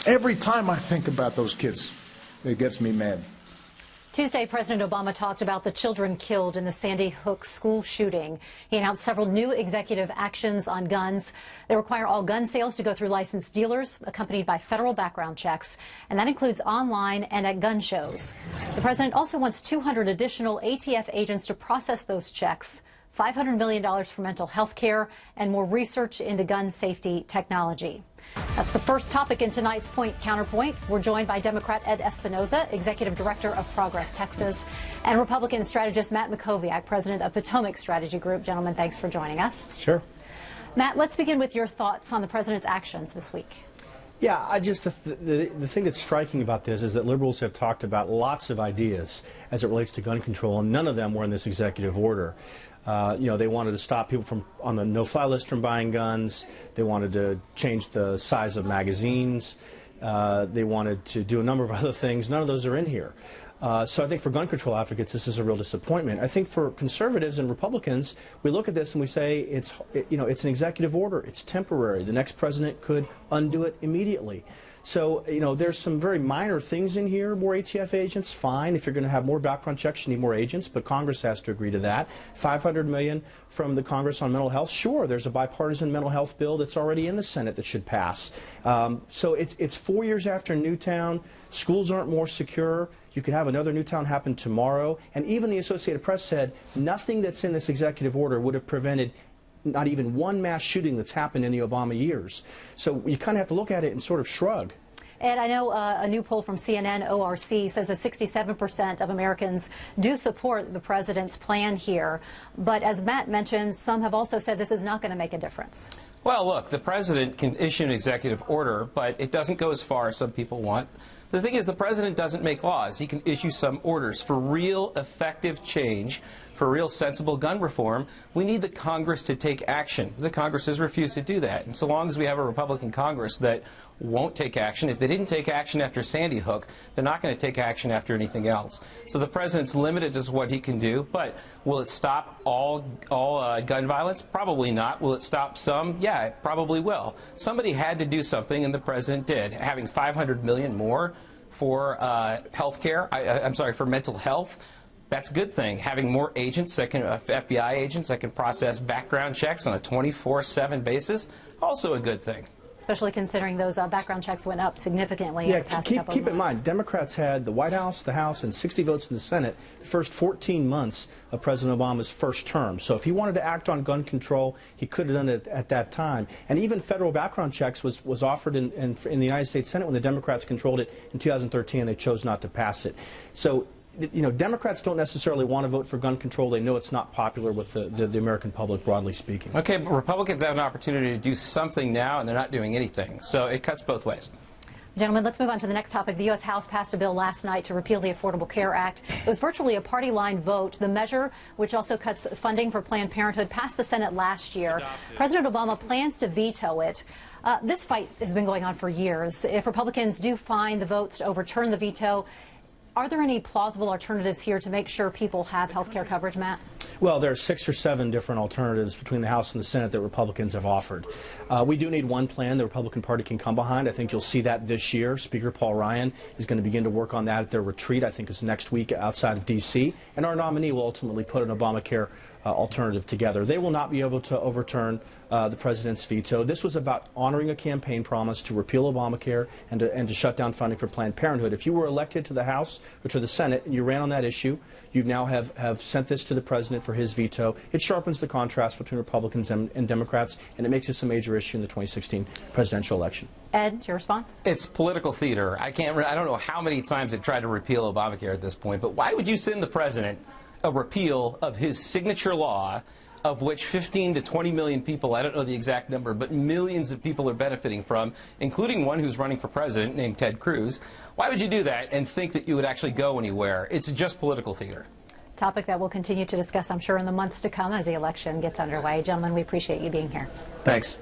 Every time I think about those kids, it gets me mad. Tuesday, President Obama talked about the children killed in the Sandy Hook school shooting. He announced several new executive actions on guns. They require all gun sales to go through licensed dealers, accompanied by federal background checks, and that includes online and at gun shows. The president also wants 200 additional ATF agents to process those checks, $500 million for mental health care, and more research into gun safety technology. That's the first topic in tonight's Point-Counterpoint. We're joined by Democrat Ed Espinoza, Executive Director of Progress Texas, and Republican strategist Matt Mackowiak, President of Potomac Strategy Group. Gentlemen, thanks for joining us. Sure. Matt, let's begin with your thoughts on the president's actions this week. Yeah, the thing that's striking about this is that liberals have talked about lots of ideas as it relates to gun control, and none of them were in this executive order. They wanted to stop people from on the no-fly list from buying guns. They wanted to change the size of magazines. They wanted to do a number of other things. None of those are in here. So I think for gun control advocates, this is a real disappointment. I think for conservatives and Republicans, we look at this and we say it's an executive order. It's temporary. The next president could undo it immediately. So, there's some very minor things in here. More ATF agents, fine. If you're going to have more background checks, you need more agents, but Congress has to agree to that. $500 million from the Congress on mental health. Sure, there's a bipartisan mental health bill that's already in the Senate that should pass. So it's 4 years after Newtown. Schools aren't more secure. You could have another Newtown happen tomorrow. And even the Associated Press said nothing that's in this executive order would have prevented not even one mass shooting that's happened in the Obama years. So you kind of have to look at it and sort of shrug. And I know a new poll from CNN ORC says that 67% of Americans do support the president's plan here. But as Matt mentioned, some have also said this is not going to make a difference. Well, look, the president can issue an executive order, but it doesn't go as far as some people want. The thing is, the president doesn't make laws. He can issue some orders. For real effective change, for real sensible gun reform, we need the Congress to take action. The Congress has refused to do that. And so long as we have a Republican Congress that won't take action, if they didn't take action after Sandy Hook, they're not going to take action after anything else. So the president's limited as what he can do, but will it stop all gun violence? Probably not. Will it stop some? Yeah, it probably will. Somebody had to do something, and the president did. Having $500 million more for health care, for mental health, that's a good thing. Having more agents that can, FBI agents that can process background checks on a 24/7 basis, also a good thing. Especially considering those background checks went up significantly in the past couple of months. Keep in mind, Democrats had the White House, the House, and 60 votes in the Senate the first 14 months of President Obama's first term. So if he wanted to act on gun control, he could have done it at that time. And even federal background checks was offered in the United States Senate when the Democrats controlled it in 2013, and they chose not to pass it. So Democrats don't necessarily want to vote for gun control. They know it's not popular with the American public, broadly speaking. Okay, but Republicans have an opportunity to do something now, and they're not doing anything. So it cuts both ways. Gentlemen, let's move on to the next topic. The U.S. House passed a bill last night to repeal the Affordable Care Act. It was virtually a party line vote. The measure, which also cuts funding for Planned Parenthood, passed the Senate last year. President Obama plans to veto it. This fight has been going on for years. If Republicans do find the votes to overturn the veto, are there any plausible alternatives here to make sure people have health care coverage, Matt? Well, there are 6 or 7 different alternatives between the House and the Senate that Republicans have offered. We do need one plan the Republican Party can come behind. I think you'll see that this year. Speaker Paul Ryan is going to begin to work on that at their retreat. I think it's next week outside of D.C. And our nominee will ultimately put an Obamacare alternative together. They will not be able to overturn the president's veto. This was about honoring a campaign promise to repeal Obamacare and to shut down funding for Planned Parenthood. If you were elected to the House or to the Senate and you ran on that issue, you now have sent this to the president for his veto. It sharpens the contrast between Republicans and Democrats, and it makes this a major issue in the 2016 presidential election. Ed, your response? It's political theater. I don't know how many times they've tried to repeal Obamacare at this point, but why would you send the president a repeal of his signature law, of which 15 to 20 million people, I don't know the exact number, but millions of people are benefiting from, including one who's running for president named Ted Cruz? Why would you do that and think that you would actually go anywhere? It's just political theater. Topic that we'll continue to discuss, I'm sure, in the months to come as the election gets underway. Gentlemen, we appreciate you being here. Thanks.